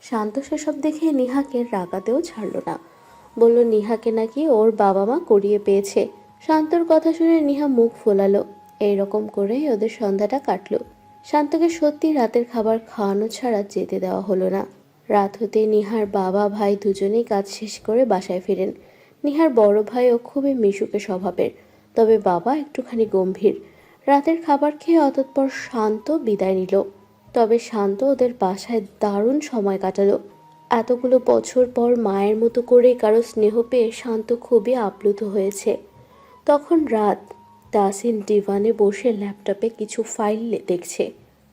শান্ত সেসব দেখে নিহাকে রাগাতেও ছাড়ল না। বলল নিহাকে নাকি ওর বাবা মা করিয়ে পেয়েছে। শান্তর কথা শুনে নিহা মুখ ফোলালো। এইরকম করেই ওদের সন্ধ্যাটা কাটলো। শান্তকে সত্যি রাতের খাবার খাওয়ানো ছাড়া যেতে দেওয়া হলো না। রাত হতে নিহার বাবা ভাই দুজনেই কাজ শেষ করে বাসায় ফিরেন। নিহার বড় ভাইও খুবই মিশুকে স্বভাবের, তবে বাবা একটুখানি গম্ভীর। রাতের খাবার খেয়ে অতঃপর শান্ত বিদায় নিল। তবে শান্ত ওদের বাসায় দারুণ সময় কাটালো। এতগুলো বছর পর মায়ের মতো করে কারো স্নেহ পেয়ে শান্ত খুবই আপ্লুত হয়েছে। তখন রাত। তাসিন ডিভানে বসে ল্যাপটপে কিছু ফাইল দেখছে।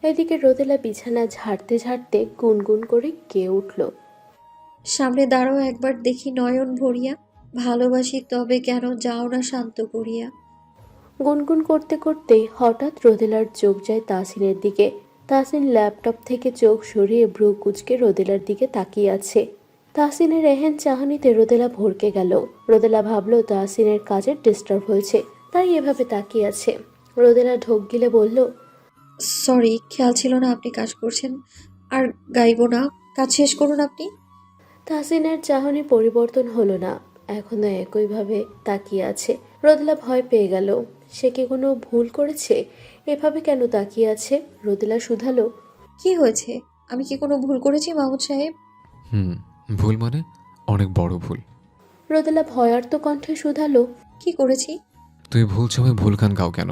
এদিকে রোদেলা বিছানা ঝাড়তে ঝাড়তে গুনগুন করে গেয়ে উঠল। সামনে দাঁড়াও একবার দেখি নয়ন ভরিয়া, ভালোবাসি তবে কেন যাও না শান্ত করিয়া। গুনগুন করতে করতেই হঠাৎ রোদেলার চোখ যায় তাসিনের দিকে। তাসিন ল্যাপটপ থেকে চোখ সরিয়ে ভ্রু কুঁচকে রোদেলার দিকে তাকিয়ে আছে। তাসিনের এহেন চাহনিতে রোদেলা ভরকে গেল। রোদেলা ভাবল তাসিনের কাজে ডিস্টার্ব হয়েছে, তাই এভাবে তাকিয়ে আছে। রোদেলা ঢোক গিলে বলল, সরি, খেয়াল ছিল না আপনি কাজ করছেন। আর গাইবো না, কাজ শেষ করুন আপনি। তাসিনের চাহনি পরিবর্তন হলো না, এখনো একইভাবে তাকিয়ে আছে। রোদেলা ভয় পেয়ে গেল। সে কি কোনো ভুল করেছে? এভাবে কেন তাকিয়ে আছে? রোদেলা শুধালো, কি হয়েছে? আমি কি কোনো ভুল করেছি মাহমুদ সাহেব? হুম, ভুল মানে অনেক বড় ভুল। রোদেলা ভয়ার্ত কণ্ঠে শুধালো, কি করেছি? তুমি ভুল সময় ভুল গান গাও কেন?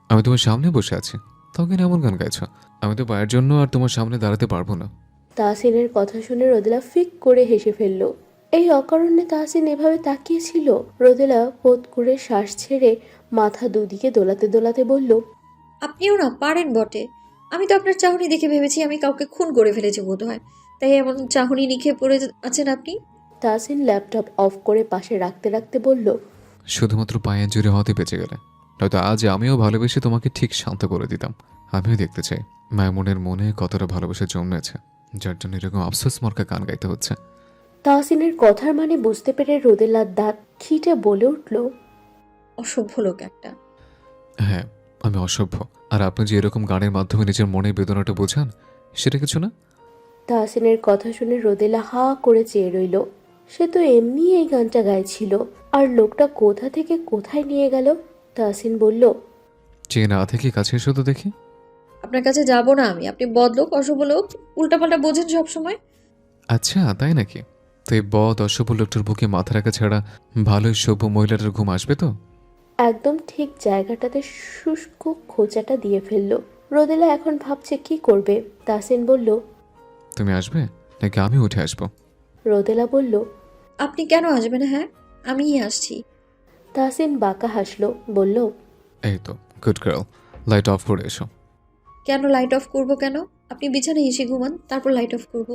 আমি তোমার সামনে বসে আছি, তাও কেন এমন গান গাইছো? আমি তো পায়ের জন্য আর তোমার সামনে দাঁড়াতে পারবো না। তাহসিনের কথা শুনে রোদেলা ফিক করে হেসে ফেলল। এই অকারণে তাহসিন এভাবে তাকিয়েছিল। রোদেলা পোত করে শ্বাস ছেড়ে মাথা দুদিকে দোলাতে দোলাতে বলল, আপনিও না পারেন বটে। আমি তো আপনার চাহনি দেখে ভেবেছি আমি কাউকে খুন করে ফেলেছি বোধ হয়, তাই এমন চাহনি নিখে পড়ে আছেন আপনি। তাহসিন ল্যাপটপ অফ করে পাশে রাখতে রাখতে বলল, শুধুমাত্র পায়ের জুড়ে হতে বেঁচে গেলে হয়তো আজ আমিও ভালোবেসে তোমাকে ঠিক শান্ত করে দিতাম। আমিও দেখতে চাই মায়মনের মনে কতটা ভালোবাসা জন্মেছে, যার জন্য এরকম আফসোস মর্কা গান গাইতে হচ্ছে। তাহসিনের কথার মানে বুঝতে পেরে রোদেলার দাঁত খিটে বলে উঠল, অসভ্য লোক একটা। হ্যাঁ, আমি অসভ্য। আর আপনি যে এরকম গানের মাধ্যমে নিজের মনের বেদনাটা বোঝান, সেটা কিছু না। তাহসিনের কথা শুনে রোদেলা হা করে চেয়ে রইল। সে তো এমনি এই গানটা গাইছিল, আর লোকটা কোথা থেকে কোথায় নিয়ে গেল? তাহসিন বলল, চেয়ে না থেকে কাছে এসো তো দেখি। আপনার কাছে যাব না আমি, আপনি বদলোক, অশুভ লোক, উল্টাপাল্টা বোঝেন সবসময়। আচ্ছা, তাই নাকি? তো এই বদ অসভ্য লোকটার বুকে মাথা রাখা ছাড়া ভালোই সভ্য মহিলাটার ঘুম আসবে তো? একদম ঠিক জায়গাটাতে শুষ্ক খোঁচাটা দিয়ে ফেলল। রোদেলা এখন ভাবছে কি করবে। তাহসিন বলল, তুমি আসবে নাকি আমি উঠে আসবো? রোদেলা বলল, আপনি কেন আসবেন? হ্যাঁ, আমিই আসছি। তাহসিন বাঁকা হাসলো, বলল, এই তো, গুড গার্ল, লাইট অফ করে এসো। কেন লাইট অফ করব কেন? আপনি বিছানায় এসে ঘুমান, তারপর লাইট অফ করব।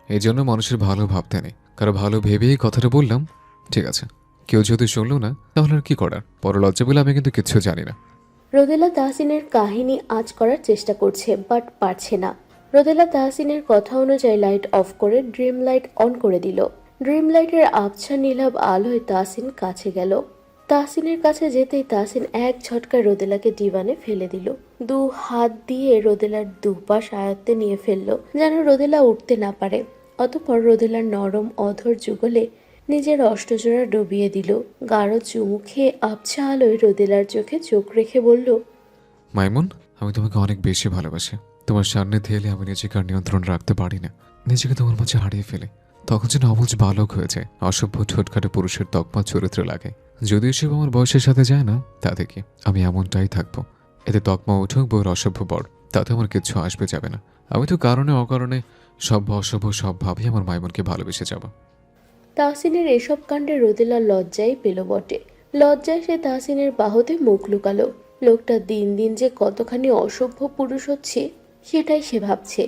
এই জন্য মানুষের ভালো ভাবতে নেই, কারো ভালো ভেবেই কথাটা বললাম। ঠিক আছে, কেউ যদি শুনলো না তাহলে আর কি করার? পরলজ্জা বলে আমি কিন্তু কিচ্ছু জানি না। রোদেলা তাহসিনের কাহিনী আঁচ করার চেষ্টা করছে, বাট পারছে না। রোদেলা তাহসিনের কথা অনুযায়ী লাইট অফ করে ড্রিম লাইট অন করে দিল। ড্রিম লাইটের আবছা নীলাভ আলোয় তাহসিন কাছে গেল। তাহসিনের কাছে যেতেই তাহসিন এক ঝটকায় রোদেলাকে ডিভানে ফেলে দিল। দু হাত দিয়ে রোদেলার দুপাশ আয়ত্তে নিয়ে ফেলল, যেন রোদেলা উঠতে না পারে। অতঃপর রোদেলার নরম অধর যুগলে নিজের অষ্টজোড়া ডুবিয়ে দিল। গাঢ় চুমু খেয়ে আবছা আলোয় রোদেলার চোখে চোখ রেখে বলল, মাইমুন, আমি তোমাকে অনেক বেশি ভালোবাসি। তোমার সান্নিধ্যে এলে আমি নিজেকে আর নিয়ন্ত্রণ রাখতে পারি না, নিজেকে তোমার মাঝে হারিয়ে ফেলি। তখন যেন অবুঝ বালক হয়ে যায়, অসভ্য ঠোঁটকাটে পুরুষের তকমা চরিত্র লাগে। যদিও সে আমার বয়সের সাথে যায় না, তাতে কি, আমি এমনটাই থাকবো। এতে তকমা উঠুক বউর অসভ্য বর, তাতে আমার কিচ্ছু আসবে যাবে না। আমি তো কারণে অকারণে সভ্য অসভ্য সব ভাবেই আমার মাইমনকে ভালোবেসে যাব। তাহসিনের এসব কাণ্ডে রোদেলা লজ্জাই পেল বটে। লজ্জায় সে তাহসিনের বাহুতে মুখ লুকালো। লোকটা দিন দিন যে কতখানি অসভ্য পুরুষ হচ্ছে সেটাই সে ভাবছে।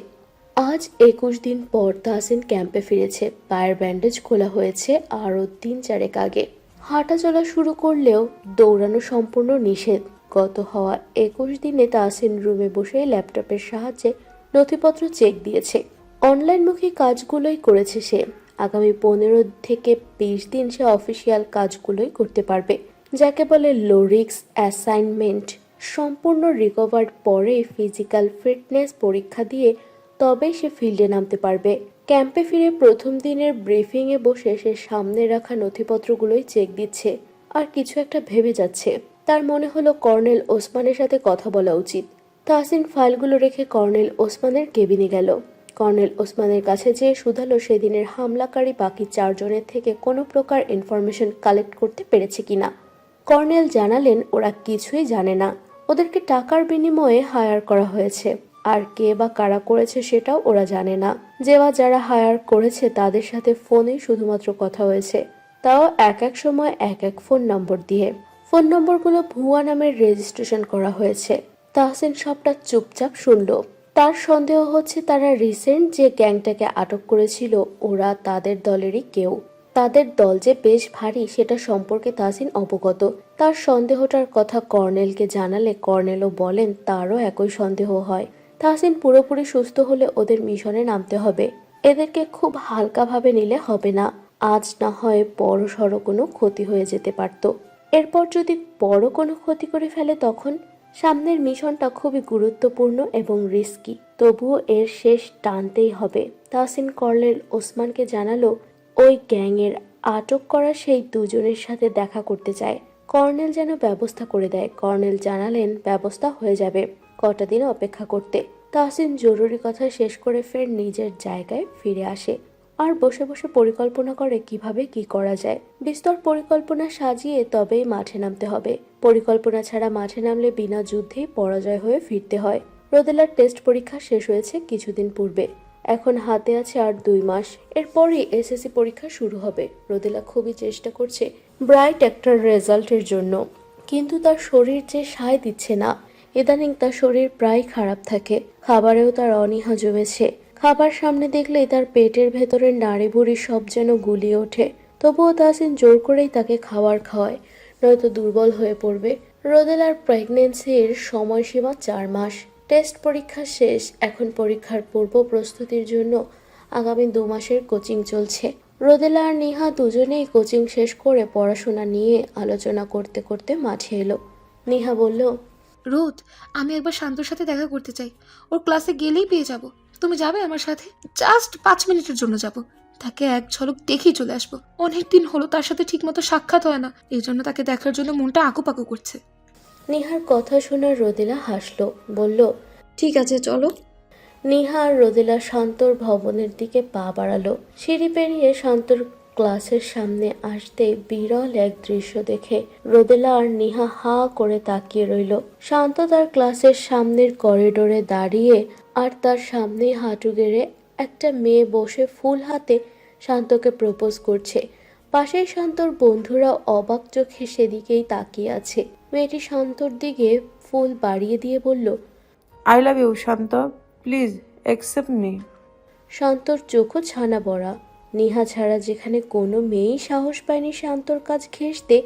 আজ 21 দিন পর তাহসিন ক্যাম্পে ফিরেছে। পায়ের ব্যান্ডেজ খোলা হয়েছে আরও 3-4 আগে। হাঁটা চলা শুরু করলেও দৌড়ানো সম্পূর্ণ নিষেধ। গত হওয়া 21 দিনে তাহসিন রুমে বসে ল্যাপটপের সাহায্যে নথিপত্র চেক দিয়েছে। অনলাইনমুখী কাজগুলোই করেছে সে। আগামী 15 থেকে 20 দিন সে অফিসিয়াল কাজগুলোই করতে পারবে, যাকে বলে লো রিস্ক অ্যাসাইনমেন্ট। সম্পূর্ণ রিকভার্ড পরে ফিজিক্যাল ফিটনেস পরীক্ষা দিয়ে তবেই সে ফিল্ডে নামতে পারবে। ক্যাম্পে ফিরে প্রথম দিনের ব্রিফিংয়ে বসে সে সামনে রাখা নথিপত্রগুলোই চেক দিচ্ছে আর কিছু একটা ভেবে যাচ্ছে। তার মনে হলো কর্নেল ওসমানের সাথে কথা বলা উচিত। তাহসিন ফাইলগুলো রেখে কর্নেল ওসমানের কেবিনে গেল। কর্নেল ওসমানের কাছে যেয়ে শুধালো সেদিনের হামলাকারী বাকি 4 জনের থেকে কোনো প্রকার ইনফরমেশন কালেক্ট করতে পেরেছে কিনা। কর্নেল জানালেন ওরা কিছুই জানে না, ওদেরকে টাকার বিনিময়ে হায়ার করা হয়েছে, আর কে বা কারা করেছে সেটাও ওরা জানে না। যে বা যারা হায়ার করেছে তাদের সাথে ফোনে শুধুমাত্র কথা হয়েছে, তাও এক এক সময় এক এক ফোন নম্বর দিয়ে। ফোন নম্বরগুলো ভুয়া নামের রেজিস্ট্রেশন করা হয়েছে। তাহসিন সবটা চুপচাপ শুনল। তার সন্দেহ হচ্ছে তারা রিসেন্ট যে গ্যাংটাকে আটক করেছিল ওরা তাদের দলেরই কেউ। তাদের দল যে বেশ ভারী সেটা সম্পর্কে তাহসিন অবগত। তার সন্দেহটার কথা কর্নেলকে জানালে কর্নেলও বলেন তারও একই সন্দেহ হয়। তাহসিন পুরোপুরি সুস্থ হলে ওদের মিশনে নামতে হবে। এদেরকে খুব হালকাভাবে নিলে হবে না। আজ না হয় বড় সড়ো কোনো ক্ষতি হয়ে যেতে পারত। এরপর যদি বড় কোনো ক্ষতি করে ফেলে তখন? সামনের মিশনটা খুবই গুরুত্বপূর্ণ এবং রিস্কি, তবুও এর শেষ টানতেই হবে। তাহসিন কর্নেল ওসমানকে জানালো ওই গ্যাংয়ের আটক করা সেই দুজনের সাথে দেখা করতে চায়। কর্নেল যেন ব্যবস্থা করে দেয়। কর্নেল জানালেন ব্যবস্থা হয়ে যাবে, কটা দিন অপেক্ষা করতে। তাহসিন জরুরি কথা শেষ করে ফের নিজের জায়গায় ফিরে আসে আর বসে বসে পরিকল্পনা করে কিভাবে কি করা যায়। বিস্তর পরিকল্পনা সাজিয়ে তবেই মাঠে নামতে হবে। পরিকল্পনা ছাড়া মাঠে নামলে বিনা যুদ্ধেই পরাজয় হয়ে ফিরতে হয়। রোদেলার টেস্ট পরীক্ষা শেষ হয়েছে কিছুদিন পূর্বে। এখন হাতে আছে আর 2 মাস। এরপরই এসএসসি পরীক্ষা শুরু হবে। রোদেলা খুবই চেষ্টা করছে ব্রাইট একটা রেজাল্টের জন্য, কিন্তু তার শরীর যে সায় দিচ্ছে না। ইদানিং তার শরীর প্রায় খারাপ থাকে। খাবারেও তার অনীহা জমেছে। খাবার সামনে দেখলেই তার পেটের ভেতরের নাড়িভুড়ি সব যেন গুলিয়ে ওঠে। তবুও তাহসিন জোর করেই তাকে খাবার খাওয়ায়, নয়তো দুর্বল হয়ে পড়বে। রোদেলার প্রেগনেন্সির সময়সীমা 4 মাস। টেস্ট পরীক্ষা শেষ, এখন পরীক্ষার পূর্ব প্রস্তুতির জন্য আগামী 2 মাসের কোচিং চলছে। রোদেলা আর নিহা দুজনেই কোচিং শেষ করে পড়াশোনা নিয়ে আলোচনা করতে করতে মাঠে এলো। নিহা বলল, রোদ, আমি একবার শান্তর সাথে দেখা করতে চাই। ওর ক্লাসে গেলেই পেয়ে যাব। তুমি যাবে আমার সাথে? জাস্ট 5 মিনিটের জন্য যাব। তাকে এক ঝলক দেখেই চলে আসবো। অনেকদিন হলো তার সাথে ঠিকমতো সাক্ষাৎ হয় না, এই জন্য তাকে দেখার জন্য মনটা আঁকুপাকু করছে। নিহার কথা শুনে রোদেলা হাসলো, বলল, ঠিক আছে চলো। নিহা আর রোদেলা শান্তর ভবনের দিকে পা বাড়ালো। সিঁড়ি পেরিয়ে শান্তর ক্লাসের সামনে আসতে বিরল এক দৃশ্য দেখে রোদেলা আর নিহা হা করে তাকিয়ে রইল। শান্ত তার ক্লাসের সামনের করিডোরে দাঁড়িয়ে আর তার সামনে হাঁটু গেড়ে একটা মেয়ে বসে ফুল হাতে শান্তকে প্রপোজ করছে। পাশেই শান্তর বন্ধুরা অবাক চোখে সেদিকেই তাকিয়ে আছে। মেয়েটি শান্তর দিকে ফুল বাড়িয়ে দিয়ে বলল, I love you, Shanta. Please accept me. শান্তর চোখও ছানা বড়া। নিহা ছাড়া যেখানে কোনো মেয়েই সাহস পায়নি শান্তর কাজ ঘেঁষতে,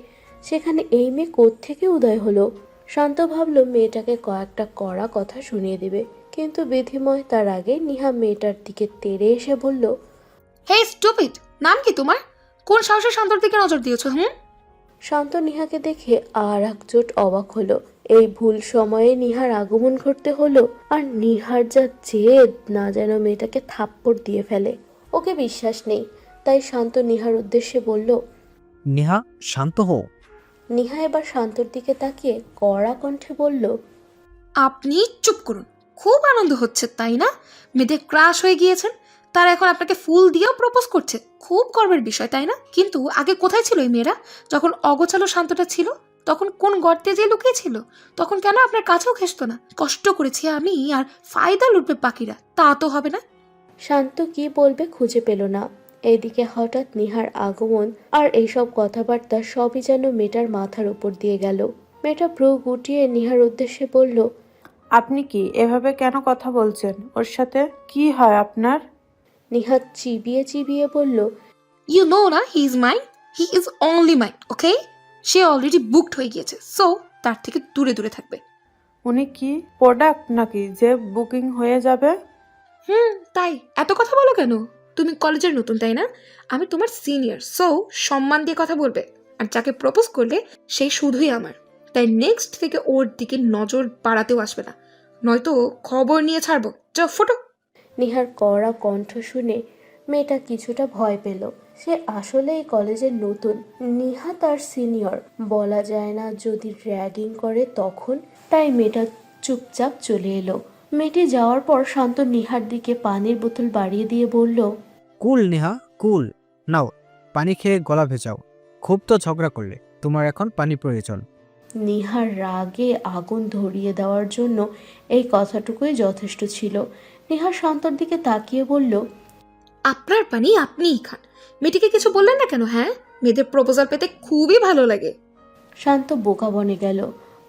সেখানে এই মেয়ে কোত্থেকে উদয় হলো। শান্ত ভাবল মেয়েটাকে কয়েকটা কড়া কথা শুনিয়ে দেবে, কিন্তু বিধিময় তার আগে নিহা মেয়েটার দিকে তেড়ে এসে বলল, হে স্টুপিড, নাম কি তোমার? কোন সাহসে শান্তর দিকে নজর দিয়েছো? শান্ত নিহাকে দেখে আর একজোট অবাক হলো। এই ভুল সময়ে নিহার আগমন ঘটতে হলো, আর নিহার যা জেদ, না যেন মেয়েটাকে থাপ্পড় দিয়ে ফেলে। ওকে বিশ্বাস নেই, তাই শান্ত নিহার উদ্দেশ্যে বলল, নেহা, শান্ত হও। নিহা এবার শান্তর দিকে তাকিয়ে কড়া কণ্ঠে বলল, আপনি চুপ করুন। খুব আনন্দ হচ্ছে তাই না? মেয়েদের ক্রাশ হয়ে গিয়েছেন, তারা এখন আপনাকে ফুল দিয়েও প্রপোজ করছে। খুব গর্বের বিষয় তাই না? কিন্তু আগে কোথায় ছিল এই মেয়েরা? যখন অগোছালো শান্তটা ছিল তখন কোন গর্তে যে লুকিয়েছিল? তখন কেন আপনার কাছেও ঘেসতো না? কষ্ট করেছি আমি, আর ফায়দা লুটবে বাকিরা, তা তো হবে না। শান্ত কি বলবে খুঁজে পেল না। এইদিকে হঠাৎ নিহার আগমন আর এইসব কথাবার্তা সবই যেন মেয়েটার মাথার উপর দিয়ে গেল। মেয়েটা ভ্রু গুটিয়ে নিহার উদ্দেশ্যে বলল, আপনি কি এভাবে কেন কথা বলছেন? ওর সাথে কি হয় আপনার? নিহা চিবিয়ে চিবিয়ে বলল, ইউ নো না, he is mine. He is only mine, okay? Say already booked হয়ে গিয়েছে, সো তার থেকে দূরে দূরে থাকবে। উনি কি প্রোডাক্ট নাকি যে বুকিং হয়ে যাবে? তাই এত কথা বলো কেন? তুমি কলেজের নতুন তাই না? আমি তোমার সিনিয়র, সো সম্মান দিয়ে কথা বলবে। আর যাকে প্রপোজ করলে সেই শুধুই আমার, তাই নেক্সট থেকে ওর দিকে নজর বাড়াতেও আসবে না, নয়তো খবর নিয়ে ছাড়বো। যাও ফটো। নিহার কড়া কণ্ঠ শুনে মেয়েটা কিছুটা ভয় পেল। সে আসলে এই কলেজের নতুন, নিহা তার সিনিয়র, বলা যায় না যদি র্যাগিং করে তখন। তাই মেয়েটা চুপচাপ চলে এলো। মেয়েটি যাওয়ার পর শান্ত নিহার দিকে পানির বোতল বাড়িয়ে দিয়ে বলল, কুল নেহা কুল। নাও পানি খেয়ে গলা ভেজাও। খুব তো ঝগড়া করলে, তোমার এখন পানি প্রয়োজন। নিহার রাগে আগুন ধরিয়ে দেওয়ার জন্য এই কথাটুকুই যথেষ্ট ছিল। নিহা শান্তর দিকে তাকিয়ে বলল, আপনার পানি আপনিই খান। মেয়েটিকে কিছু বললেন না কেন? হ্যাঁ, মেয়েদের প্রপোজাল পেতে খুবই ভালো লাগে। শান্ত বোকা বনে গেল,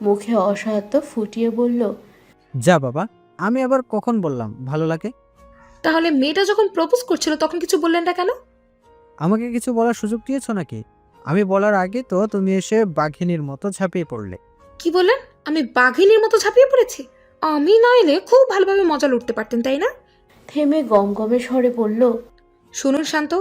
মুখে অসহায়ত্ব ফুটিয়ে বলল, যা বাবা, আমি আবার কখন বললাম ভালো লাগে? তাহলে মেয়েটা যখন প্রপোজ করছিল তখন কিছু বললেন না কেন? আমাকে কিছু বলার সুযোগ দিয়েছো নাকি? আমি বলার আগে তো তুমি এসে বাঘিনীর মতো ঝাঁপিয়ে পড়লে। কি বললেন? আমি বাঘিনীর মতো ঝাঁপিয়ে পড়েছি? আমি না এলে খুব ভালোভাবে মজা লুটতে পারতেন, তাই না? থেমে গমগমে স্বরে বলল, শুনুন শান্ত,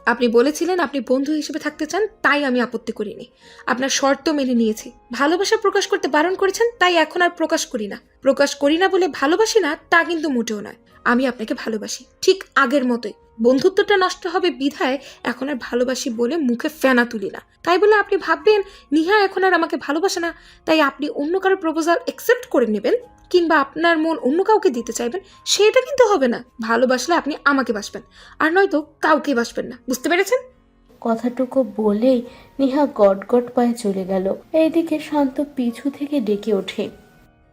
আপনি বলেছিলেন আপনি বন্ধু হিসেবে থাকতে চান, তাই আমি আপত্তি করিনি। আপনার শর্ত মেনে নিয়েছি। ভালোবাসা প্রকাশ করতে বারণ করেছেন, তাই এখন আর প্রকাশ করি না। প্রকাশ করি না বলে ভালোবাসি না তা কিন্তু মোটেও নয়। আমি আপনাকে ভালোবাসি, ঠিক আগের মতোই। বন্ধুত্বটা নষ্ট হবে বিধায় এখন আর ভালোবাসি বলে মুখে ফেনা তুলি না। তাই বলে আপনি ভাববেন নিহা এখন আর আমাকে ভালোবাসে না, তাই আপনি অন্য কারো প্রপোজাল অ্যাকসেপ্ট করে নেবেন কিংবা আপনার মন অন্য কাউকে দিতে চাইবেন, সেটা কিন্তু হবে না। ভালোবাসলে আপনি আমাকে বাসবেন, আর নয়তো কাউকে বাসবেন না। বুঝতে পেরেছেন? কথাটুকু বলেই নিহা গট গট পায়ে চলে গেল। এইদিকে শান্ত পিছু থেকে ডেকে ওঠে,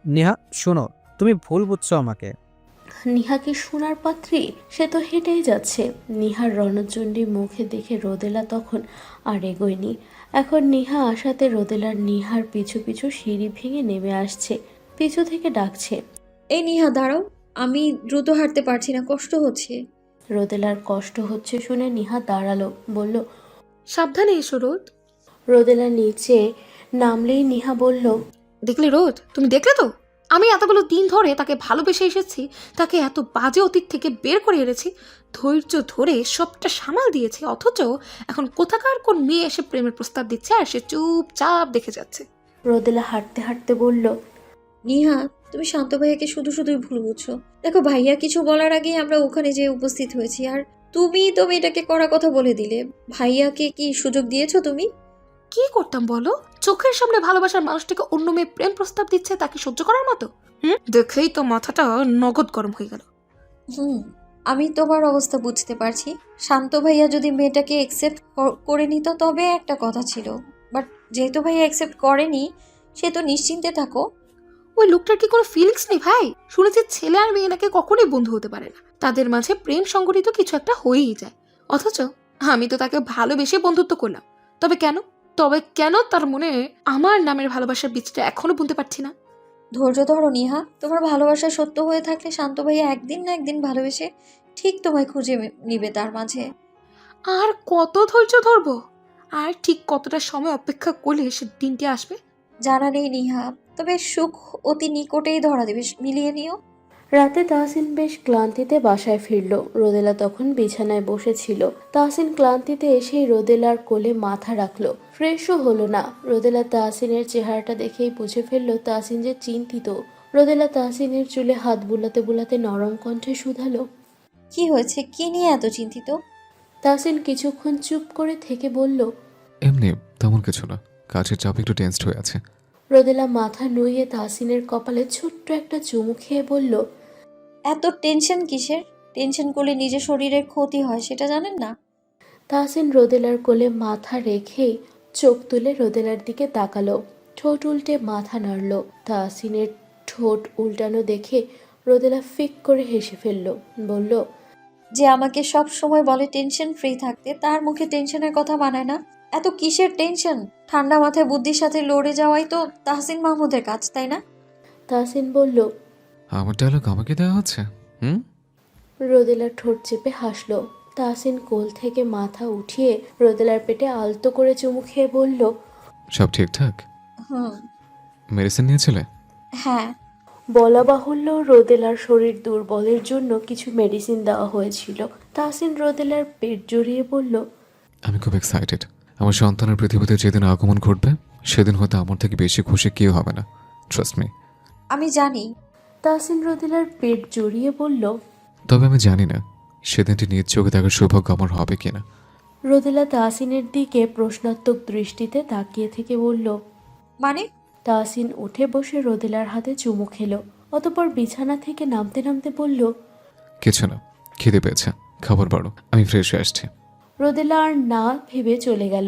নেহা শোনো, তুমি ভুল বুঝছো আমাকে। নিহা কি শোনার পাত্রী? সে তো হেঁটেই যাচ্ছে। নিহার রণচণ্ডী মুখে দেখে রোদেলা তখন আর এগোয়নি। এখন নিহা আসাতে রোদেলার নিহার পিছু পিছু সিঁড়ি ভেঙে নেমে আসছে, পিছু থেকে ডাকছে। এই নিহা দাঁড়াও, আমি দ্রুত হাঁটতে পারছি না, কষ্ট হচ্ছে। রোদেলার কষ্ট হচ্ছে শুনে নিহা দাঁড়ালো, বলল, সাবধানে এসো রোদ। রোদেলা নিচে নামলেই নিহা বলল, দেখলে রোদ, তুমি দেখলে তো আমি এতগুলো দিন ধরে তাকে ভালোবেসে এসেছি, তাকে এত বাজে অতীত থেকে বের করে এনেছি, ধৈর্য ধরে সবটা সামাল দিয়েছি, অথচ এখন কোথাকার কোন মেয়ে এসে প্রেমের প্রস্তাব দিচ্ছে আর সে চুপচাপ দেখে যাচ্ছে। রোদেলা হাঁটতে হাঁটতে বলল, নিহা, তুমি শান্ত ভাইয়াকে শুধু শুধুই ভুল বুঝছো। দেখো, ভাইয়া কিছু বলার আগেই আমরা ওখানে যেয়ে উপস্থিত হয়েছি, আর তুমি তো মেয়েটাকে কড়া কথা বলে দিলে। ভাইয়াকে কি সুযোগ দিয়েছো তুমি? কি করতাম বলো? চোখের সামনে ভালোবাসার মানুষটাকে অন্য মেয়ে প্রেম প্রস্তাব দিচ্ছে, তাকে সহ্য করার মতো? দেখেই তো মাথাটা নগদ গরম হয়ে গেল। আমি তোমার অবস্থা বুঝতে পারছি। শান্ত ভাইয়া যদি মেয়েটাকে অ্যাকসেপ্ট করে নিত তবে একটা কথা ছিল, বাট যেহেতু ভাইয়া অ্যাকসেপ্ট করেনি, সে তো নিশ্চিন্তে থাকো। ওই লোকটার কি কোনো ফিলিংস নেই ভাই? শুনেছি ছেলে আর মেয়ে নাকি কখনোই বন্ধু হতে পারে না, তাদের মাঝে প্রেম সংগঠিত কিছু একটা হয়েই যায়। অথচ আমি তো তাকে ভালোবেসে বন্ধুত্ব করলাম। তবে কেন তার মনে আমার নামের ভালোবাসার বীজটা এখনো বুনতে পারছি না? ধৈর্য ধরো নিহা, তোমার ভালোবাসা সত্য হয়ে থাকলে শান্ত ভাইয়া একদিন না একদিন ভালোবেসে ঠিক তোমায় খুঁজে নিবে তার মাঝে। আর কত ধৈর্য ধরবো? আর ঠিক কতটা সময় অপেক্ষা করলে সে দিনটি আসবে? জানা নেই নিহা, তবে সুখ অতি নিকটেই ধরা দেবে, মিলিয়ে নিও। রাতে তাহসিন বেশ ক্লান্তিতে বাসায় ফিরল। রোদেলা তখন বিছানায় বসেছিল। তাহসিন ক্লান্তিতে এসেই রোদেলার কোলে মাথা রাখলো, ফ্রেশও হলো না। রোদেলা তাহসিনের চেহারাটা দেখেই বুঝে ফেলল তাহসিন যে চিন্তিত। রোদেলা তাহসিনের চুলে হাত বুলাতে বুলাতে নরম কণ্ঠে শুধালো, কি হয়েছে? কি নিয়ে এত চিন্তিত? তাহসিন কিছুক্ষণ চুপ করে থেকে বলল, এমনি, তেমন কিছু না, কাজের চাপ একটু টেন্সড হয়ে আছে। রোদেলা মাথা নুইয়ে তাহসিনের কপালে ছোট্ট একটা চুমু খেয়ে বলল, এত টেনশন কিসের? টেনশন করলে নিজের শরীরের ক্ষতি হয়, সেটা জানেন না? তাহসিন রোদেলার কোলে মাথা রেখেই চোখ তুলে রোদেলার দিকে তাকালো, ঠোঁট উল্টে মাথা নাড়ল। তাহসিনের ঠোঁট উল্টানো দেখে রোদেলা ফিক করে হেসে ফেলল, বলল, যে আমাকে সব সময় বলে টেনশন ফ্রি থাকতে, তার মুখে টেনশনের কথা মানায় না। এত কিসের টেনশন? ঠান্ডা মাথায় বুদ্ধির সাথে লড়ে যাওয়াই তো তাহসিন মাহমুদের কাজ, তাই না? তাহসিন বলল। আমার ডায়লগ আমাকে দেওয়া হচ্ছে? রোদেলা ঠোঁট চেপে হাসল। তাহসিন কোল থেকে মাথা উঠিয়ে রোদেলার পেটে আলতো করে চুমু খেয়ে বলল, সব ঠিকঠাক? হুম। মেডিসিন নিয়েছিলে? হ্যাঁ। বলা বাহুল্য রোদেলার শরীর দুর্বলের জন্য কিছু মেডিসিন দেওয়া হয়েছিল। তাহসিন রোদেলার পেট জড়িয়ে বলল, আমি খুব এক্সাইটেড। আমার সন্তানের পৃথিবীতে যেদিন আগমন ঘটবে সেদিন হয়তো আমার থেকে বেশি খুশি কেউ হবে না, ট্রাস্ট মি। আমি জানি। তাহসিন রোদেলার পেট জড়িয়ে বলল, তবে আমি জানি না সেদিনটি নিজ চোখে দেখার সৌভাগ্য আমার হবে কিনা। রোদেলা তাহসিনের দিকে প্রশ্নাত্মক দৃষ্টিতে তাকিয়ে থেকে বলল। মানে? তাহসিন উঠে বসে রোদেলার হাতে চুমু খেলো, অতঃপর বিছানা থেকে নামতে নামতে বলল। কিছু না, খিদে পেয়েছে, খাবার বাড়ো, আমি ফ্রেশ হয়ে আসছি। রোদেলা আর না ভেবে চলে গেল।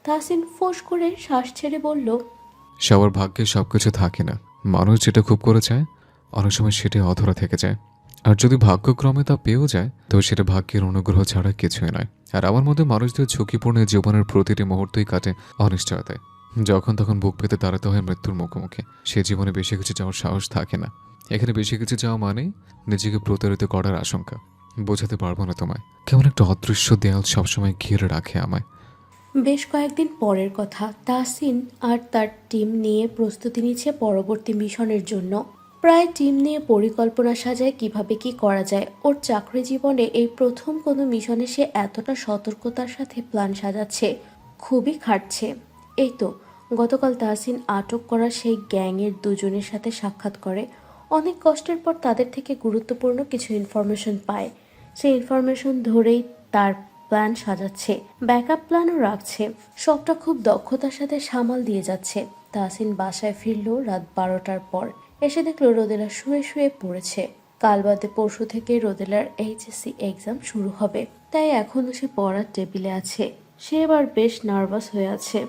তাহসিন ফোঁস করে শ্বাস ছেড়ে বলল। সবার ভাগ্যে সবকিছু থাকে না, মানুষ যেটা খুব করে চায় অনেক সময় সেটাই অধরা থেকে যায়। আর যদি ভাগ্যক্রমে তা পেয়েও যায় তবে সেটা ভাগ্যের অনুগ্রহ ছাড়া কিছুই নয়। আর আমার মধ্যে মানুষদের ঝুঁকিপূর্ণ জীবনের প্রতিটি মুহূর্তই কাটে অনিশ্চয়তায়। যখন তখন বুক পেতে দাঁড়াতে হয় মৃত্যুর মুখোমুখি। সে জীবনে বেশি কিছু যাওয়ার সাহস থাকে না। এখানে বেশি কিছু যাওয়া মানে নিজেকে প্রতারিত করার আশঙ্কা। বোঝাতে পারবো না তোমায়, কেমন একটা অদৃশ্য দেয়াল সবসময় ঘিরে রাখে আমায়। বেশ কয়েকদিন পরের কথা, তাহসিন আর তার টিম নিয়ে প্রস্তুতি নিচ্ছে পরবর্তী মিশনের জন্য। প্রায় টিম নিয়ে পরিকল্পনা সাজায় কিভাবে কি করা যায়। ওর চাকরি জীবনে এই প্রথম কোনো মিশনে সে এতটা সতর্কতার সাথে প্ল্যান সাজাচ্ছে, খুবই খাটছে। এই তো গতকাল তাহসিন আটক করা সেই গ্যাংয়ের দুজনের সাথে সাক্ষাৎ করে। অনেক কষ্টের পর তাদের থেকে গুরুত্বপূর্ণ কিছু ইনফরমেশন পায়। সেই ইনফরমেশন ধরেই তার প্ল্যান সাজাচ্ছে, ব্যাকআপ প্ল্যানও রাখছে। সবটা খুব দক্ষতার সাথে সামাল দিয়ে যাচ্ছে। তাহসিন বাসায় ফিরল রাত 12টার পর। এসে দেখলো রোদেলা শুয়ে শুয়ে পড়েছে। কাল বাদে পরশু থেকে রোদেলার এইচএসসি এক্সাম শুরু হবে, তাই এখনও সে পড়ার টেবিলে আছে। সে এবার বেশ নার্ভাস হয়ে আছে।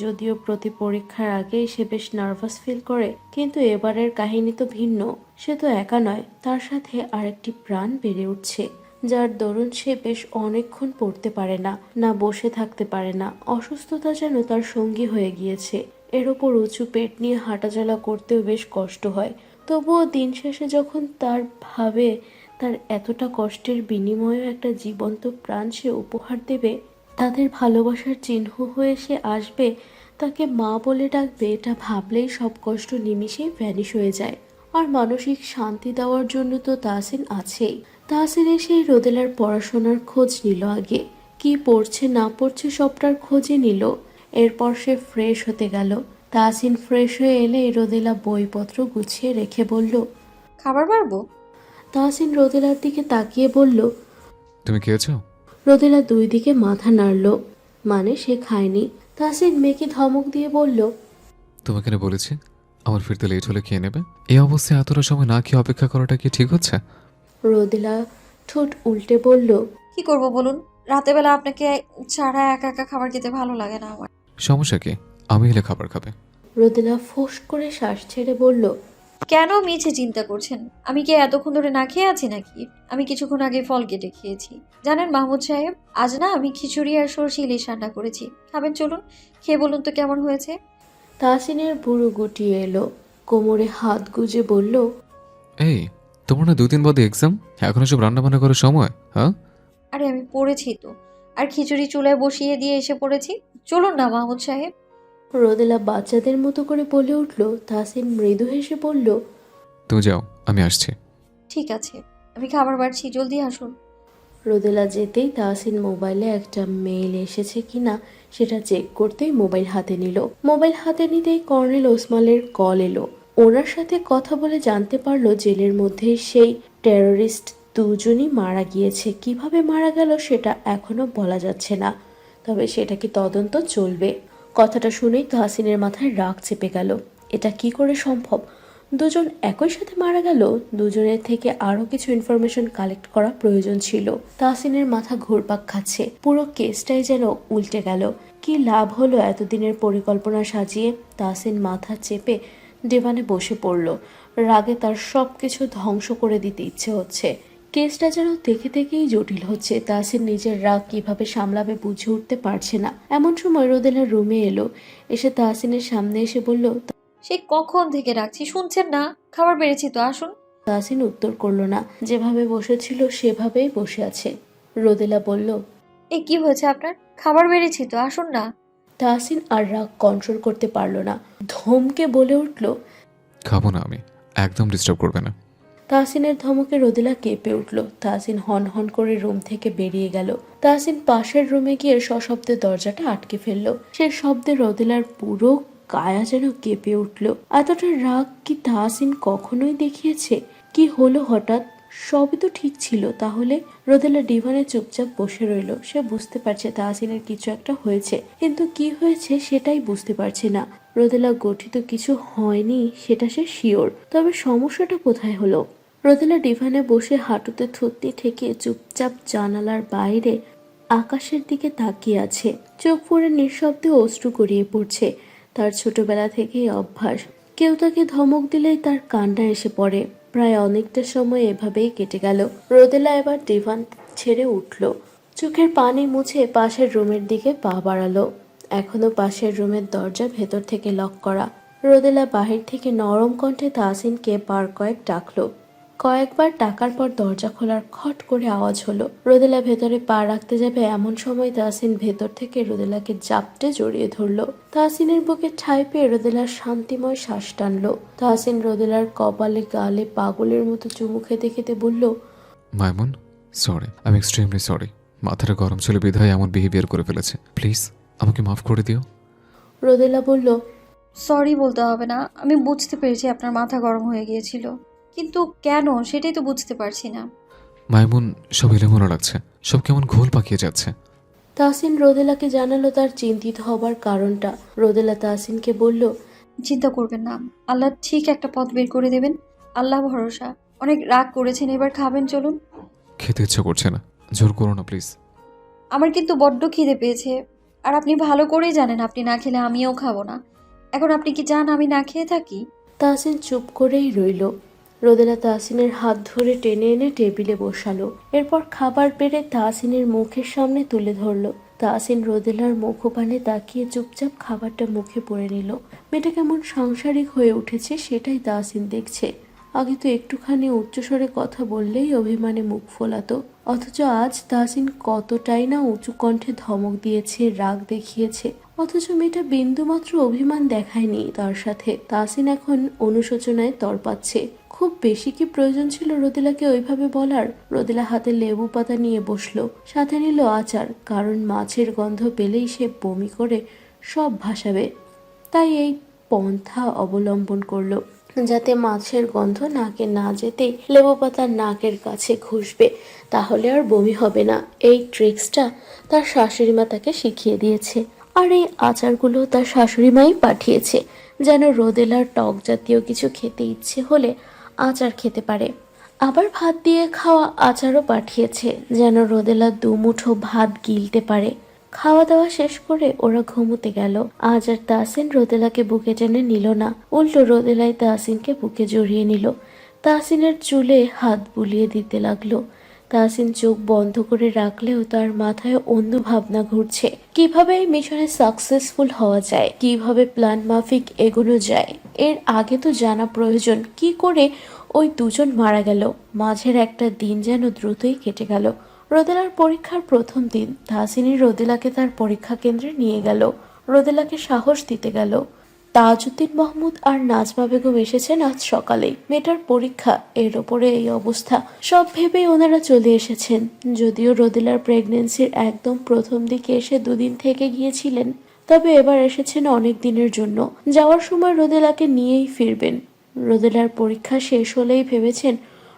যদিও প্রতি পরীক্ষার আগেই সে বেশ নার্ভাস ফিল করে, কিন্তু এবারের কাহিনী তো ভিন্ন। সে তো একা নয়, তার সাথে আরেকটি প্রাণ বেড়ে উঠছে, যার দরুন সে বেশ অনেকক্ষণ পড়তে পারে না, না বসে থাকতে পারে না। অসুস্থতা যেন তার সঙ্গী হয়ে গিয়েছে। এর ওপর উঁচু পেট নিয়ে হাঁটাচলা করতেও বেশ কষ্ট হয়। তবুও দিন শেষে যখন তার ভাবে তার এতটা কষ্টের বিনিময়েও একটা জীবন্ত প্রাণ সে উপহার দেবে, তাদের ভালোবাসার চিহ্ন হয়ে সে আসবে, তাকে মা বলে ডাকবে, এটা ভাবলেই সব কষ্ট নিমিষেই ভ্যানিশ হয়ে যায়। আর মানসিক শান্তি দেওয়ার জন্য তো তাহসিন আছেই। তাহসিন সেই রোদেলার পড়াশোনার খোঁজ নিল আগে, কি পড়ছে না পড়ছে সবটার খোঁজই নিল। এরপর সে ফ্রেশ হতে গেল। তাহসিন ফ্রেশ হয়ে এলে রোদেলা বইপত্র গুছিয়ে রেখে বলল। খাবার বাড়বো? তাহসিন রোদেলার দিকে তাকিয়ে বলল। তুমি খেয়েছো? রোদেলা দুই দিকে মাথা নাড়ল, মানে সে খায়নি। তাহসিন মেয়েকে ধমক দিয়ে বলল। তোমাকে না বলেছি আমার ফিরতে লেট হলে খেয়ে নেবে? এই অবস্থায় এতটা সময় না খেয়ে অপেক্ষা করাটা কি ঠিক হচ্ছে? রোদেলা ঠোঁট উল্টে বলল। কি করব বলুন, রাতের বেলা আপনাকে ছাড়া একা একা খাবার খেতে ভালো লাগে না আমার। সমস্যা কি? আমি এলে খাবার খাবে। রোদেলা ফোঁস করে শ্বাস ছেড়ে বলল। কেন মিছে চিন্তা করছেন? আমি কি এতক্ষণ ধরে না খেয়ে আছি নাকি? আমি কিছুক্ষণ আগে ফল কেটে খেয়েছি। জানেন মাহমুদ সাহেব, আজ না আমি খিচুড়ি আর সরষে ইলিশ রান্না করেছি, খাবেন? চলুন খেয়ে বলুন তো কেমন হয়েছে। তাহসিনের বুড়ো গুটিয়ে এলো, কোমরে হাত গুজে বলল। এই, তোমার না 2 দিন বাদে এক্সাম, এখন সব রান্না বান্না করার সময়? হ্যাঁ, আরে আমি পড়েছি তো, আর খিচুড়ি চুলায় বসিয়ে দিয়ে এসে পড়েছি। চলুন না মাহমুদ সাহেব। রোদেলা বাচ্চাদের মতো করে বলে উঠল। তাহসিন মৃদু হেসে বলল। তুমি যাও, আমি আসছি। ঠিক আছে, আমি খাবার বাড়ছি, জলদি আসুন। রোদেলা যেতেই তাহসিন মোবাইলে একটা মেইল এসেছে কিনা সেটা চেক করতেই মোবাইল হাতে নিল। মোবাইল হাতে নিতেই কর্নেল ওসমানের কল এলো। ওনার সাথে কথা বলে জানতে পারলো জেলের মধ্যে সেই টেররিস্ট দুজনই মারা গিয়েছে। কিভাবে মারা গেল সেটা এখনো বলা যাচ্ছে না, তবে সেটা কি তদন্ত চলবে। কথাটা শুনেই তাহসিনের মাথায় রাগ চেপে গেল। এটা কি করে সম্ভব? দুজন একই সাথে মারা গেল। দুজনের থেকে আরো কিছু ইনফরমেশন কালেক্ট করা প্রয়োজন ছিল। তাহসিনের মাথা ঘুরপাক খাচ্ছে, পুরো কেসটাই যেন উল্টে গেল। কি লাভ হলো এতদিনের পরিকল্পনা সাজিয়ে? তাহসিন মাথা চেপে ডিভানে বসে পড়ল। রাগে তার সব কিছু ধ্বংস করে দিতে ইচ্ছে হচ্ছে। কেসটা যেন দেখে থেকেই জটিল হচ্ছে। তাহসিন নিজের রাগ কিভাবে সামলাবে বুঝে উঠতে পারছে না। এমন সময় রোদেলা রুমে এলো, এসে তাহসিনের সামনে এসে বলল। সে কখন থেকে রাখছি, শুনছেন না? খাবার বেড়েছি তো, আসুন। তাহসিন উত্তর করল না, যেভাবে বসেছিল সেভাবেই বসে আছে। রোদেলা বলল। এ কি হয়েছে আপনার? খাবার বেড়েছি তো, আসুন না। তাহসিন আর রাগ কন্ট্রোল করতে পারল না, ধমকে বলে উঠল। খাবো না আমি, একদম ডিস্টার্ব করবে না। তাহসিনের ধমকে রোদেলা কেঁপে উঠল। তাহসিন হন হন করে রুম থেকে বেরিয়ে গেল। তাহসিন পাশের রুমে গিয়ে সশব্দে দরজাটা আটকে ফেলল। সে শব্দে রোদেলার পুরো কায়া যেন কেঁপে উঠল। এতটা রাগ কি তাহসিন কখনোই দেখিয়েছে? কি হলো হঠাৎ? সবই তো ঠিক ছিল, তাহলে? রোদেলা ডিভানে চুপচাপ বসে রইল। সে বুঝতে পারছে তাহসিনের কিছু একটা হয়েছে, কিন্তু কি হয়েছে সেটাই বুঝতে পারছে না। রোদেলা গঠিত কিছু হয়নি সেটা সে শিওর, তবে সমস্যাটা কোথায় হলো? রোদেলা ডিভানে বসে হাঁটুতে থুতনি ঠেকিয়ে চুপচাপ জানালার বাইরে আকাশের দিকে তাকিয়ে আছে। চোখ পড়ে নিঃশব্দে অশ্রু গড়িয়ে পড়ছে। তার ছোটবেলা থেকেই অভ্যাস, কেউ তাকে ধমক দিলেই তার কান্না এসে পড়ে। প্রায় অনেকটা সময় এভাবেই কেটে গেল। রোদেলা এবার ডিভান ছেড়ে উঠল, চোখের পানি মুছে পাশের রুমের দিকে পা বাড়ালো। এখনো পাশের রুমের দরজা ভেতর থেকে লক করা। রোদেলা বাহির থেকে নরম কণ্ঠে তাহসিনকে বার কয়েক ডাকলো। কয়েকবার ডাকার পর দরজা খোলার খট করে আওয়াজ হলো। রোদেলা ভেতরে পা রাখতে যাবে এমন সময় তাহসিন ভেতর থেকে রোদেলাকে জাপটে জড়িয়ে ধরলো। তাহসিনের বুকে ঠাঁই পেয়ে রোদেলার শান্তিময় শ্বাস টানলো। তাহসিন রোদেলার কপালে গালে পাগলের মতো চুমু খেতে খেতে বলল, মাইমুন, সরি, আমি এক্সট্রিমলি সরি। মাথাটা গরম ছিল বিধায় এমন বিহেভিয়ার করে ফেলেছে। প্লিজ আমাকে মাফ করে দিও। রোদেলা বলল, সরি বলতে হবে না, আমি বুঝতে পেরেছি আপনার মাথা গরম হয়ে গিয়েছিল, কিন্তু কেন সেটাই তো বুঝতে পারছি না। মাইমুন, সব এলোমেলো লাগছে, সব কেমন ঘোল পাকিয়ে যাচ্ছে। তাহসিন রোদেলাকে জানালো তার চিন্তিত হবার কারণটা। রোদেলা তাহসিনকে বলল, চিন্তা করবেন না, আল্লাহ ঠিক একটা পথ বের করে দেবেন। আল্লাহ ভরসা। অনেক রাগ করেছেন, এবার খাবেন চলুন। খেতে ইচ্ছা করছে না, জোর করো না প্লিজ। আমার কিন্তু বড্ড খিদে পেয়েছে, আর আপনি ভালো করেই জানেন আপনি না খেলে আমিও খাবো না। এখন আপনি কি চান আমি না খেয়ে থাকি? তাহসিন চুপ করেই রইল। রোদেলা তাহসিনের হাত ধরে টেনে এনে টেবিলে বসালো। এরপর খাবার বেড়ে তাহসিনের মুখের সামনে তুলে ধরলো। তাহসিন রোদেলার মুখপানে তাকিয়ে চুপচাপ খাবারটা মুখে পুরে নিল। মেয়েটা কেমন সাংসারিক হয়ে উঠেছে সেটাই তাহসিন দেখছে। আগে তো একটুখানি উচ্চস্বরে কথা বললেই অভিমানে মুখ ফোলাতো, অথচ আজ তাহসিন কতটাই না উঁচু কণ্ঠে ধমক দিয়েছে, রাগ দেখিয়েছে, অথচ মেয়েটা বিন্দুমাত্র অভিমান দেখায়নি তার সাথে। তাহসিন এখন অনুশোচনায় তড়পাচ্ছে। খুব বেশি কি প্রয়োজন ছিল রোদেলাকে ওইভাবে বলার? রোদেলা হাতে লেবু পাতা নিয়ে বসলো, সাথে নিল আচার, কারণ মাছের গন্ধ পেলেই সে বমি করে সব ভাসাবে। তাই এই পন্থা অবলম্বন করলো, যাতে মাছের গন্ধ নাকে না যেতেই লেবু পাতা নাকের কাছে ঘুষবে, তাহলে আর বমি হবে না। এই ট্রিক্সটা তার শাশুড়ি মা তাকে শিখিয়ে দিয়েছে, আর এই আচারগুলো তার শাশুড়ি মাই পাঠিয়েছে, যেন রোদেলার টক জাতীয় কিছু খেতে ইচ্ছে হলে আচার খেতে পারে। আবার ভাত দিয়ে খাওয়া আচারও পাঠিয়েছে, যেন রোদেলা দুমুঠো ভাত গিলতে পারে। খাওয়া দাওয়া শেষ করে ওরা ঘুমোতে গেল। আজ আর তাহসিন রোদেলাকে বুকে টেনে নিল না, উল্টো রোদেলাই তাহসিনকে বুকে জড়িয়ে নিল। তাহসিনের চুলে হাত বুলিয়ে দিতে লাগলো। তাহসিন চোখ বন্ধ করে রাখলেও তার মাথায় অন্য ভাবনা ঘুরছে। কিভাবে এই মিশনে সাকসেসফুল হওয়া যায়, কিভাবে প্ল্যান মাফিক এগোনো যায়। এর আগে তো জানা প্রয়োজন কি করে ওই দুজন মারা গেল। মাঝের একটা দিন যেন দ্রুতই কেটে গেল। রোদেলার পরীক্ষার প্রথম দিন। তাহসিনী রোদেলাকে তার পরীক্ষা কেন্দ্রে নিয়ে গেল, রোদেলাকে সাহস দিতে গেল। তাজউদ্দিন মাহমুদ আর নাজমা বেগম এসেছেন আজ সকালেই। মেয়েটার পরীক্ষা, এর ওপরে এই অবস্থা, সব ভেবেই ওনারা চলে এসেছেন। যদিও রোদেলার প্রেগনেন্সির একদম প্রথম দিকে এসে দুদিন থেকে গিয়েছিলেন, তবে এবার এসেছেন অনেক দিনের জন্য। যাওয়ার সময় রোদেলাকে নিয়েই ফিরবেন। রোদেলার পরীক্ষা শেষ হলেই ভেবেছেন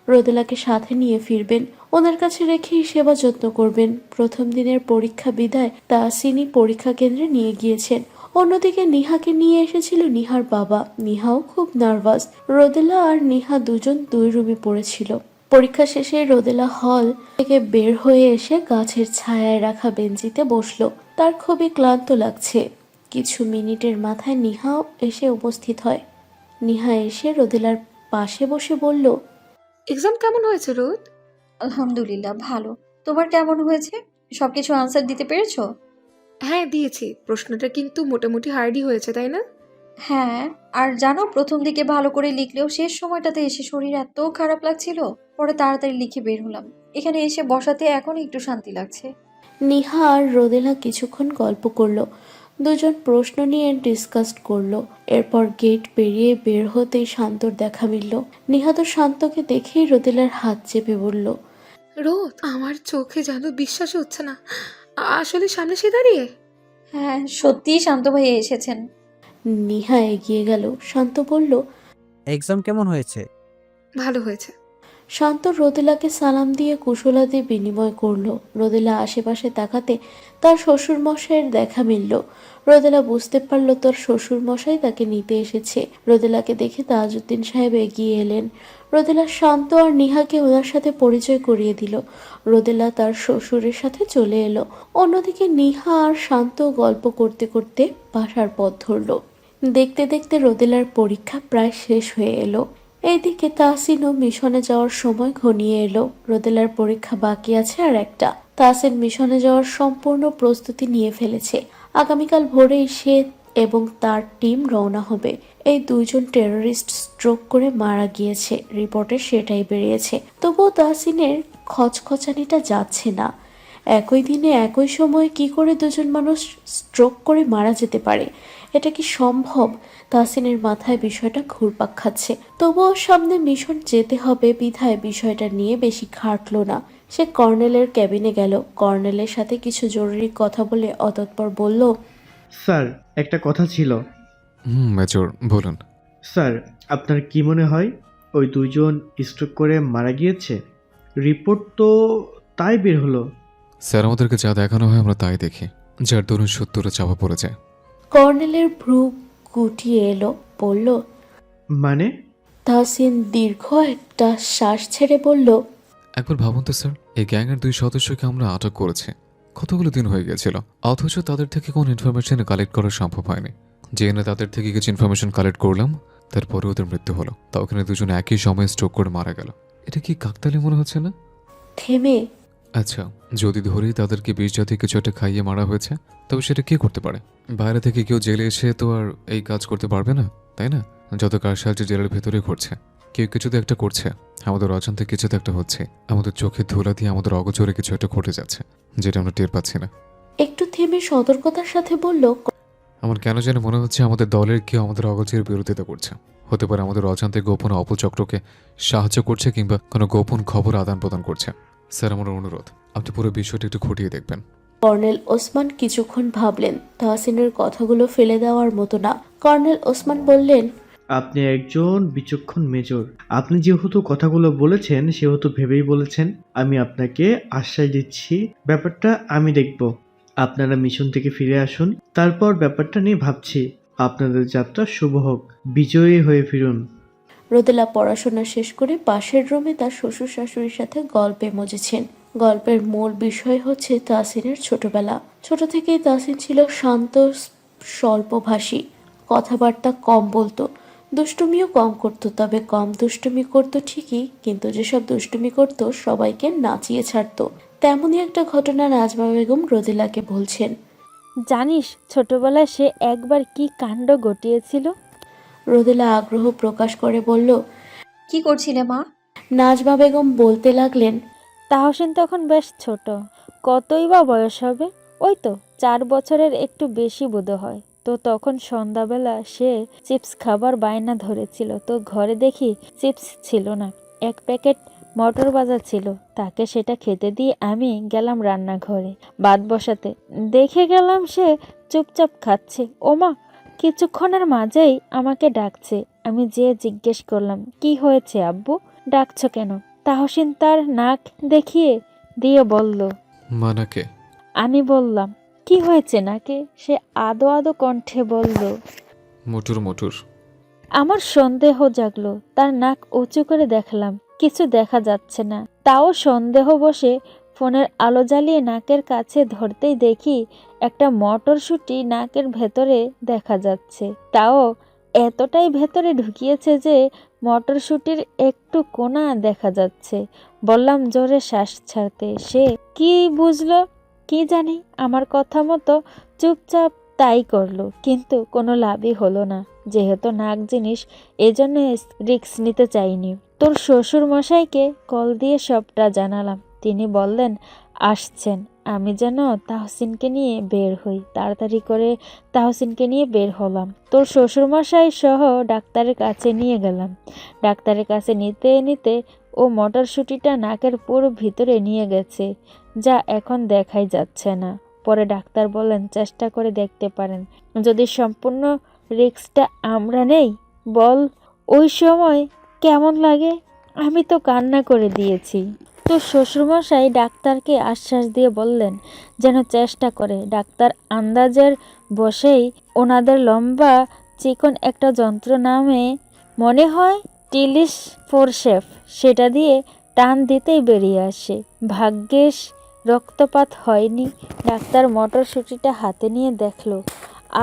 রোদেলাকে সাথে নিয়ে ফিরবেন, ওনার কাছে রেখেই সেবা যত্ন করবেন। প্রথম দিনের পরীক্ষা বিদায় তাহসিনী পরীক্ষা কেন্দ্রে নিয়ে গিয়েছেন। অন্যদিকে নিহাকে নিয়ে এসেছিল নিহার বাবা। নিহাও খুব নার্ভাস। রোদেলা আর নিহা দুজন দুই রুমে পড়েছিল। পরীক্ষা শেষে রোদেলা হল থেকে বের হয়ে এসে গাছের ছায়ায় রাখা বেঞ্চিতে বসলো। তার খুবই ক্লান্ত লাগছে। কিছু মিনিটের মাথায় নিহাও এসে উপস্থিত হয়। নিহা এসে রোদেলার পাশে বসে বলল, এক্সাম কেমন হয়েছে রোদ? আলহামদুলিল্লাহ ভালো। তোমার কেমন হয়েছে? সবকিছু আনসার দিতে পেরেছো? হ্যাঁ দিয়েছি, প্রশ্নটা কিন্তু মোটামুটি হার্ডই হয়েছে তাই না? হ্যাঁ, আর জানো প্রথম দিকে ভালো করে লিখলেও শেষ সময়টাতে এসে শরীর এত খারাপ লাগছিল, পরে তাড়াতাড়ি লিখে বের হলাম। এখানে এসে বসাতে এখন একটু শান্তি লাগছে। নিহা আর রোদেলা কিছুক্ষণ গল্প করলো। দুজন প্রশ্ন নিয়ে ডিসকাস করলো। এরপর গেট পেরিয়ে বের হতেই শান্তর দেখা মিলল। নিহা তো শান্তকে দেখেই রোদেলার হাত চেপে বলল, রোদ, আমার চোখে যেন বিশ্বাস হচ্ছে না, আসলে সামনে সে দাঁড়িয়ে। হ্যাঁ, সত্যিই শান্ত ভাইয়া এসেছেন। নিহা এগিয়ে গেল। শান্ত বলল, এক্সাম কেমন হয়েছে? ভালো হয়েছে। শান্ত রোদেলাকে সালাম দিয়ে কুশলাদি বিনিময় করলো। রোদেলা আশেপাশে তাকাতে তার শ্বশুরমশাইয়ের দেখা মিলল। রোদেলা বুঝতে পারল তার শ্বশুরমশাই তাকে নিতে এসেছে। রোদেলাকে দেখে তাজউদ্দিন সাহেব এগিয়ে এলেন। রোদেলা শান্ত আর নিহাকে ওনার সাথে পরিচয় করিয়ে দিল। রোদেলা তার শ্বশুরের সাথে চলে এলো। অন্যদিকে নিহা আর শান্ত গল্প করতে করতে বাসার পথ ধরল। দেখতে দেখতে রোদেলার পরীক্ষা প্রায় শেষ হয়ে এলো। এইদিকে তাহসিনও মিশনে যাওয়ার সময় ঘনিয়ে এলো। রোদেলার পরীক্ষা বাকি আছে আর একটা। তাহসিন মিশনে যাওয়ার সম্পূর্ণ প্রস্তুতি নিয়ে ফেলেছে। আগামীকাল ভোরেই সে এবং তার টিম রওনা হবে। এই দুইজন টেররিস্ট স্ট্রোক করে মারা গিয়েছে, রিপোর্টে সেটাই বেরিয়েছে। তবুও তাহসিনের খচখচানিটা যাচ্ছে না। একই দিনে একই সময়ে কি করে দুজন মানুষ স্ট্রোক করে মারা যেতে পারে? এটা কি সম্ভব? তাহসিনের মাথায় বিষয়টা ঘুরপাক খাচ্ছে। তবুও সামনে মিশন যেতে হবে বিধায় বিষয়টা নিয়ে বেশি খাটলো না। সে কর্নেলের ক্যাবিনে গেল। কর্নেলের সাথে কিছু জরুরি কথা বলে অতঃপর বলল, স্যার, একটা কথা ছিল। মেজর বলুন। স্যার, আপনার কি মনে হয় ওই দুইজন স্ট্রোক করে মারা গিয়েছে? রিপোর্ট তো তাই বের হলো। স্যার, আমাদেরকে যা দেখানো হয় আমরা তাই দেখি, যার দরুন সত্যটা চাপা পড়ে যায়। কর্নেলের ভ্রু গুটিয়ে এলো, বলল। মানে? তাহসিন দীর্ঘ একটা শ্বাস ছেড়ে বলল, একবার ভাবুন তো স্যার, এই গ্যাংয়ের 2 সদস্যকে আমরা আটক করেছি, কতগুলো দিন হয়ে গেছিল, অথচ তাদের থেকে কোনো ইনফরমেশন কালেক্ট করা সম্ভব হয়নি। জেনে তাদের থেকে কিছু ইনফরমেশন কালেক্ট করলাম, তারপরে ওদের মৃত্যু হলো। তা ওখানে দুজন একই সময় স্ট্রোক করে মারা গেল। এটা কি কাকতালি মনে হচ্ছে না? থেমে, আচ্ছা, যদি ধরি তাদেরকে বিষ জাতীয় কিছু একটা খাইয়ে মারা হয়েছে, তবে সেটা কে করতে পারে? বাইরে থেকে কেউ জেলে এসে তো আর এই কাজ করতে পারবে না, তাই না? যত কারসাজি জেলের ভেতরে ঘটছে, কেউ কিছু তো একটা করছে। আমাদের অজান্তে কিছু তো একটা হচ্ছে। আমাদের চোখে ধুলা দিয়ে আমাদের অগোচরে কিছু একটা ঘটে যাচ্ছে, যেটা আমরা টের পাচ্ছি না। একটু থেমে সতর্কতার সাথে বলল, আমার কেন যেন মনে হচ্ছে আমাদের দলের কেউ আমাদের অগোচরের বিরোধিতা করছে। হতে পারে আমাদের অজান্তে গোপন অপচক্রকে সাহায্য করছে, কিংবা কোনো গোপন খবর আদান প্রদান করছে। স্যার, আমার অনুরোধ, আপনি পুরো বিষয়টা একটু খতিয়ে দেখবেন। কর্নেল ওসমান কিছুক্ষণ ভাবলেন। তাহসিনের কথাগুলো ফেলে দেওয়ার মতো না। কর্নেল ওসমান বললেন, আপনি একজন বিচক্ষণ মেজর। আপনি যেহেতু কথাগুলো বলেছেন সেহেতু ভেবেই বলেছেন। আমি আপনাকে আশ্বাস দিচ্ছি, ব্যাপারটা আমি দেখব। আপনারা মিশন থেকে ফিরে আসুন, তারপর ব্যাপারটা নিয়ে ভাবছি। আপনাদের যাত্রা শুভ হোক, বিজয়ী হয়ে ফিরুন। রোদেলা পড়াশোনা শেষ করে পাশের রুমে তার শ্বশুর শাশুড়ির সাথে গল্পে মজেছেন। গল্পের মূল বিষয় হচ্ছে তাহসিনের ছোটবেলা। ছোট থেকেই তাহসিন ছিল শান্ত, স্বল্পভাষী, কথাবার্তা কম বলতো, দুষ্টুমিও কম করতো। তবে কম দুষ্টুমি করতো ঠিকই, কিন্তু যেসব দুষ্টুমি করতো সবাইকে নাচিয়ে ছাড়তো। তেমনই একটা ঘটনা নাজমা বেগম রোদেলাকে বলছেন। জানিস ছোটবেলায় সে একবার কি কাণ্ড ঘটিয়েছিল? রোদেলা আগ্রহ প্রকাশ করে বলল। কি করছিলে মা? নাজমা বেগম বলতে লাগলেন, তাহসিন তখন বেশ ছোট, কতই বা বয়স হবে, ওই তো 4 বছরের একটু বেশি বোধ হয়। তো তখন সন্ধ্যাবেলা সে চিপস খাবার বায়না ধরেছিল, তো ঘরে দেখি চিপস ছিল না, এক প্যাকেট মটর ভাজা ছিল। তাকে সেটা খেতে দিয়ে আমি গেলাম রান্নাঘরে ভাত বসাতে। দেখে গেলাম সে চুপচাপ খাচ্ছে। ওমা, কিছুক্ষণের মাঝেই আমাকে ডাকছে। আমি যেয়ে জিজ্ঞেস করলাম, কি হয়েছে আব্বু, ডাকছো কেন? তাহসিন তার নাক দেখিয়ে দিয়ে বলল, মানাকে? আমি বললাম, কি হয়েছে নাকে? সে আদো আদো কণ্ঠে বলল, মোটুর মোটুর। আমার সন্দেহ জাগলো। তার নাক উঁচু করে দেখলাম, কিছু দেখা যাচ্ছে না। তাও সন্দেহ বসে ফোনের আলো জ্বালিয়ে নাকের কাছে ধরতেই দেখি একটা মটরশুঁটি নাকের ভেতরে দেখা যাচ্ছে। তাও এতটাই ভেতরে ঢুকিয়েছে যে মটরশুঁটির একটু কোনা দেখা যাচ্ছে। বললাম জোরে শ্বাস ছাড়তে। সে কি বুঝলো কি জানি, আমার কথা মতো চুপচাপ তাই করলো, কিন্তু কোনো লাভই হলো না। যেহেতু নাক জিনিস, এজন্য রিস্ক নিতে চাইনি। তোর শ্বশুর মশাইকে কল দিয়ে সবটা জানালাম। তিনি বললেন আসছেন। আমি যেন তাহসিনকে নিয়ে বের হই। তাড়াতাড়ি করে তাহসিনকে নিয়ে বের হলাম। তোর শ্বশুর মশাই সহ ডাক্তারের কাছে নিয়ে গেলাম। ডাক্তারের কাছে নিতে নিতে ও মটরশুঁটিটা নাকের পুরো ভিতরে নিয়ে গেছে, যা এখন দেখাই যাচ্ছে না। পরে ডাক্তার বললেন চেষ্টা করে দেখতে পারেন। যদি সম্পূর্ণ রিস্কটা আমরা নেই, বল ওই সময় কেমন লাগে? আমি তো কান্না করে দিয়েছি। তো শ্বশুরমশাই ডাক্তারকে আশ্বাস দিয়ে বললেন যেন চেষ্টা করে। ডাক্তার আন্দাজের বসেই ওনাদের লম্বা চিকন একটা যন্ত্র নামে মনে হয় টিলিস ফোরশেপ, সেটা দিয়ে টান দিতেই বেরিয়ে আসে। ভাগ্যিস রক্তপাত হয়নি। ডাক্তার মটরশুঁটিটা হাতে নিয়ে দেখলো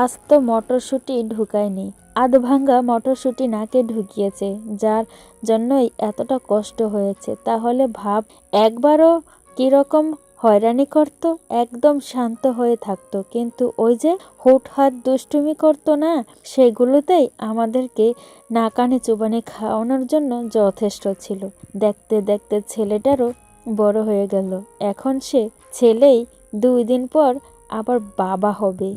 আজ তো মটরশুঁটি ঢুকায়নি, আধ ভাঙ্গা মটরশুঁটি নাকে ঢুকিয়েছে, যার জন্যই এতটা কষ্ট হয়েছে। তাহলে ভাব একবারও কিরকম হয়রানি করত। একদম শান্ত হয়ে থাকতো, কিন্তু ওই যে হুটহাট দুষ্টুমি করতো না, সেগুলোতেই আমাদেরকে নাকানি চুবানি খাওয়ানোর জন্য যথেষ্ট ছিল। দেখতে দেখতে ছেলেটারও বড় হয়ে গেল। এখন সে ছেলেই 2 দিন পর আবার বাবা হবে।